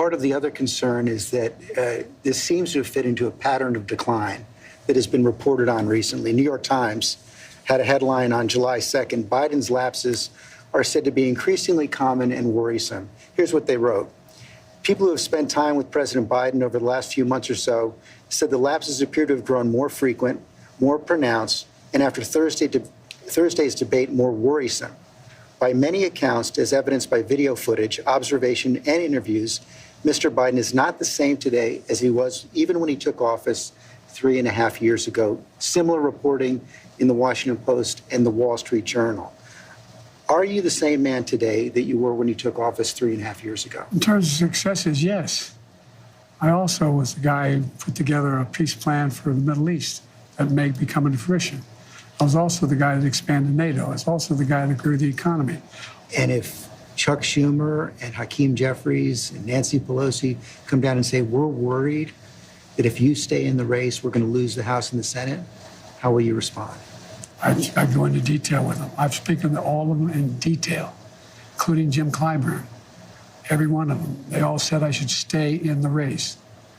part of the other concern is that this seems to have fit into a pattern of decline that has been reported on recently. New York Times had a headline on July 2nd, Biden's lapses are said to be increasingly common and worrisome. Here's what they wrote. People who have spent time with President Biden over the last few months or so said the lapses appear to have grown more frequent, more pronounced, and after Thursday's debate, more worrisome. By many accounts, as evidenced by video footage, observation, and interviews, Mr. Biden is not the same today as he was even when he took office 3.5 years ago. Similar reporting in the Washington Post and the Wall Street Journal. Are you the same man today that you were when you took office 3.5 years ago? In terms of successes, yes. I also was the guy who put together a peace plan for the Middle East that may be coming to fruition. I was also the guy that expanded NATO. I was also the guy that grew the economy. And if Chuck Schumer and Hakeem Jeffries and Nancy Pelosi come down and say, we're worried that if you stay in the race, we're going to lose the House and the Senate, how will you respond? I go into detail with them. I've spoken to all of them in detail, including Jim Clyburn. Every one of them. They all said I should stay in the race.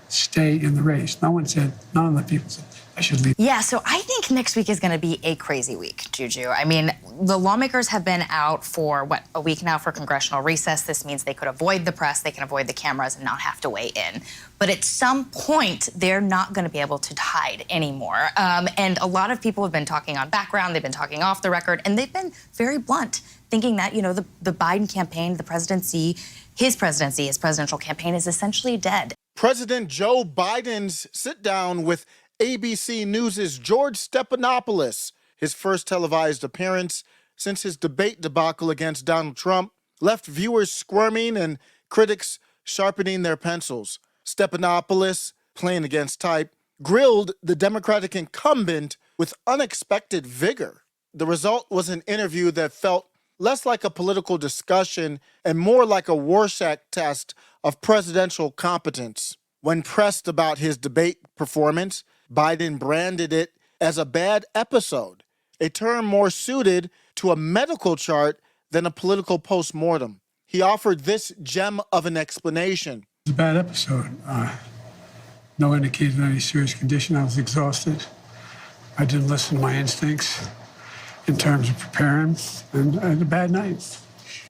Stay in the race. None of the people said I should leave. Yeah, so I think next week is going to be a crazy week, Juju. I mean, the lawmakers have been out for, a week now for congressional recess. This means they could avoid the press, they can avoid the cameras and not have to weigh in. But at some point, they're not going to be able to hide anymore. And a lot of people have been talking on background, they've been talking off the record, and they've been very blunt, thinking that, the Biden campaign, the presidency, his presidential campaign is essentially dead. President Joe Biden's sit-down with ABC News' George Stephanopoulos, his first televised appearance since his debate debacle against Donald Trump, left viewers squirming and critics sharpening their pencils. Stephanopoulos, playing against type, grilled the Democratic incumbent with unexpected vigor. The result was an interview that felt less like a political discussion and more like a Rorschach test of presidential competence. When pressed about his debate performance, Biden branded it as a bad episode, a term more suited to a medical chart than a political postmortem. He offered this gem of an explanation. It was a bad episode. No indication of any serious condition. I was exhausted. I didn't listen to my instincts in terms of preparing, and I had a bad night.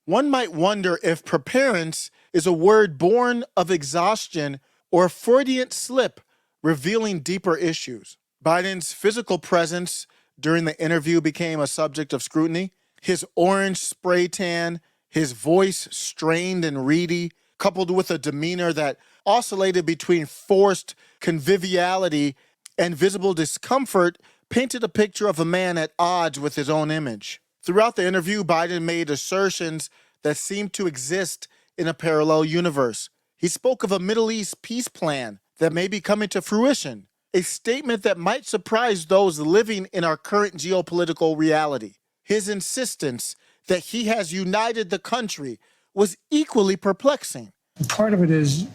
One might wonder if preparance is a word born of exhaustion or a Freudian slip revealing deeper issues. Biden's physical presence during the interview became a subject of scrutiny. His orange spray tan, his voice strained and reedy, coupled with a demeanor that oscillated between forced conviviality and visible discomfort, painted a picture of a man at odds with his own image. Throughout the interview, Biden made assertions that seemed to exist in a parallel universe. He spoke of a Middle East peace plan that may be coming to fruition, a statement that might surprise those living in our current geopolitical reality. His insistence that he has united the country was equally perplexing. Part of it is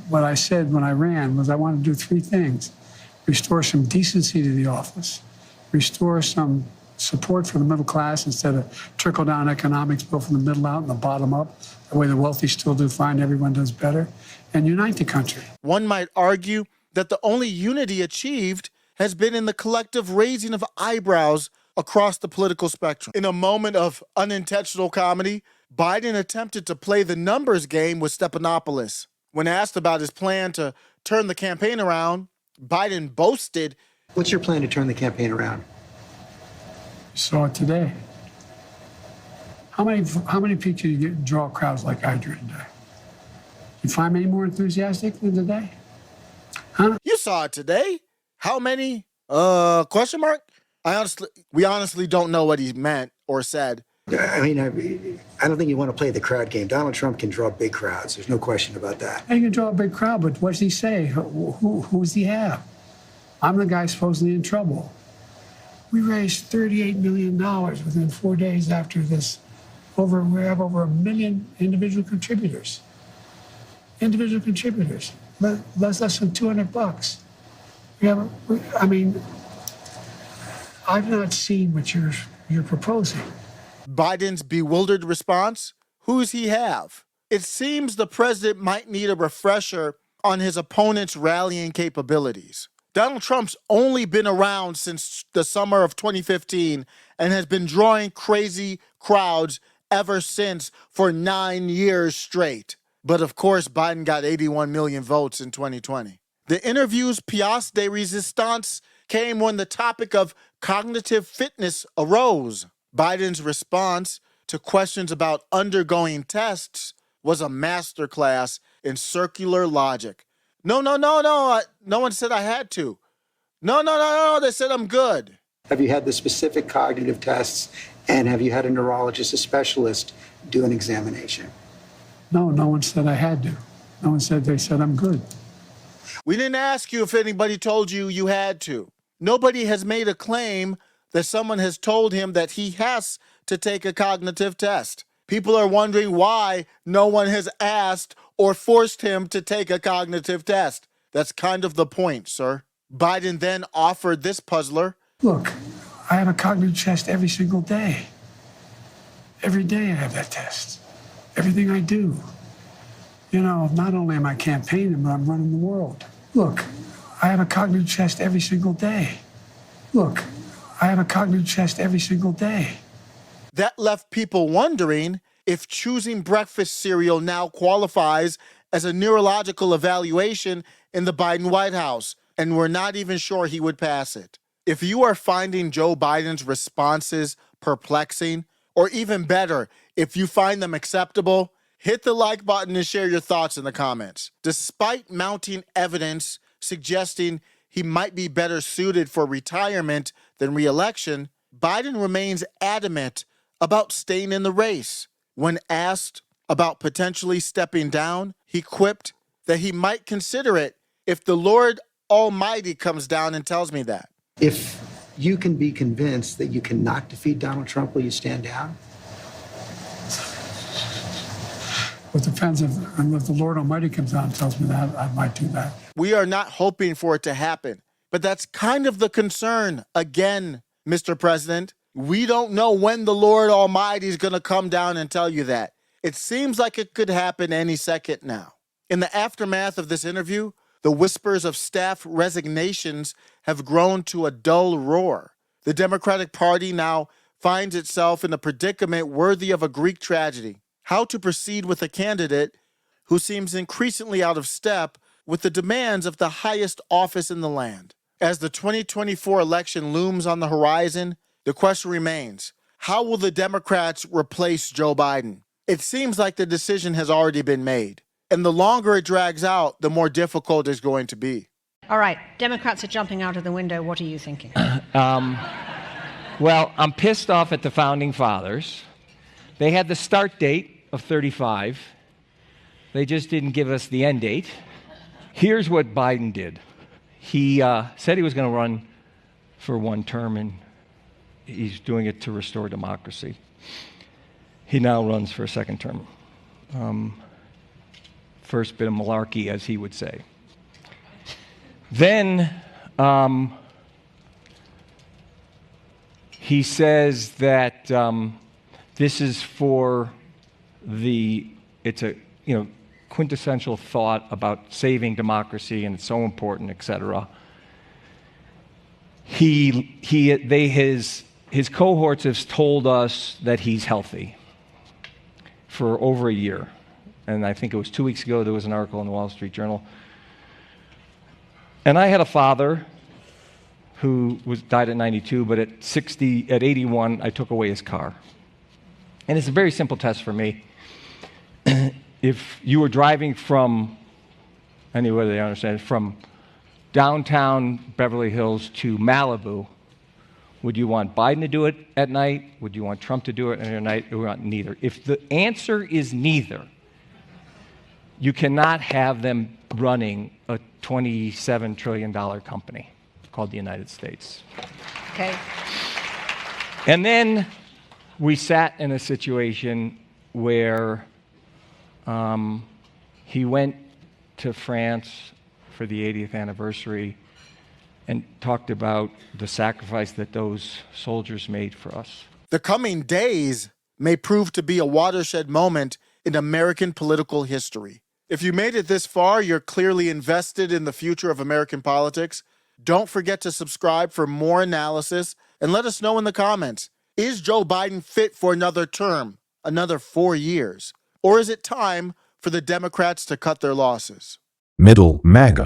what I said when I ran was I wanted to do three things: restore some decency to the office, restore some support for the middle class instead of trickle-down economics built from the middle out and the bottom up, the way the wealthy still do fine, everyone does better, and unite the country. One might argue that the only unity achieved has been in the collective raising of eyebrows across the political spectrum. In a moment of unintentional comedy, Biden attempted to play the numbers game with Stephanopoulos. When asked about his plan to turn the campaign around, Biden boasted, What's your plan to turn the campaign around? You saw it today. How many people do you draw crowds like I drew today? You find me any more enthusiastic than today? Huh? You saw it today. How many? Question mark? We honestly don't know what he meant or said. I mean, I don't think you want to play the crowd game. Donald Trump can draw big crowds. There's no question about that. He can draw a big crowd, but what does he say? Who's he have? I'm the guy supposedly in trouble. We raised $38 million within 4 days after this. We have over 1 million individual contributors. Less than $200. I've not seen what you're proposing. Biden's bewildered response? Who's he have? It seems the president might need a refresher on his opponent's rallying capabilities. Donald Trump's only been around since the summer of 2015 and has been drawing crazy crowds ever since for 9 years straight. But of course, Biden got 81 million votes in 2020. The interview's pièce de résistance came when the topic of cognitive fitness arose. Biden's response to questions about undergoing tests was a masterclass in circular logic. No, no one said I had to. No, they said I'm good. Have you had the specific cognitive tests, and have you had a neurologist, a specialist, do an examination? No one said I had to. No one said, they said I'm good. We didn't ask you if anybody told you you had to. Nobody has made a claim that someone has told him that he has to take a cognitive test. People are wondering why no one has asked or forced him to take a cognitive test. That's kind of the point, sir. Biden then offered this puzzler. Look, I have a cognitive test every single day. Every day I have that test. Everything I do. You know, not only am I campaigning, but I'm running the world. Look, I have a cognitive test every single day. Look, I have a cognitive test every single day. That left people wondering if choosing breakfast cereal now qualifies as a neurological evaluation in the Biden White House, and we're not even sure he would pass it. If you are finding Joe Biden's responses perplexing, or even better, if you find them acceptable, hit the like button and share your thoughts in the comments. Despite mounting evidence suggesting he might be better suited for retirement than re-election, Biden remains adamant about staying in the race. When asked about potentially stepping down, he quipped that he might consider it if the Lord Almighty comes down and tells me that. If you can be convinced that you cannot defeat Donald Trump, will you stand down? It depends if the Lord Almighty comes down and tells me that, I might do that. We are not hoping for it to happen, but that's kind of the concern. Again, Mr. President, we don't know when the Lord Almighty is going to come down and tell you that. It seems like it could happen any second now. In the aftermath of this interview, the whispers of staff resignations have grown to a dull roar. The Democratic Party now finds itself in a predicament worthy of a Greek tragedy. How to proceed with a candidate who seems increasingly out of step with the demands of the highest office in the land. As the 2024 election looms on the horizon, the question remains, how will the Democrats replace Joe Biden? It seems like the decision has already been made. And the longer it drags out, the more difficult it's going to be. All right, Democrats are jumping out of the window. What are you thinking? Well, I'm pissed off at the Founding Fathers. They had the start date of 35. They just didn't give us the end date. Here's what Biden did. He said he was going to run for one term, and he's doing it to restore democracy. He now runs for a second term. First bit of malarkey, as he would say. Then he says that this is for it's a quintessential thought about saving democracy, and it's so important, etc. His cohorts have told us that he's healthy for over a year. And I think it was 2 weeks ago, there was an article in the Wall Street Journal. And I had a father who died at 92, but at 81, I took away his car. And it's a very simple test for me. If you were driving from downtown Beverly Hills to Malibu, would you want Biden to do it at night? Would you want Trump to do it at night? Or want neither? If the answer is neither, you cannot have them running a $27 trillion company called the United States. Okay. And then we sat in a situation where he went to France for the 80th anniversary and talked about the sacrifice that those soldiers made for us. The coming days may prove to be a watershed moment in American political history. If you made it this far, you're clearly invested in the future of American politics. Don't forget to subscribe for more analysis and let us know in the comments. Is Joe Biden fit for another term, another 4 years? Or is it time for the Democrats to cut their losses? Middle MAGA.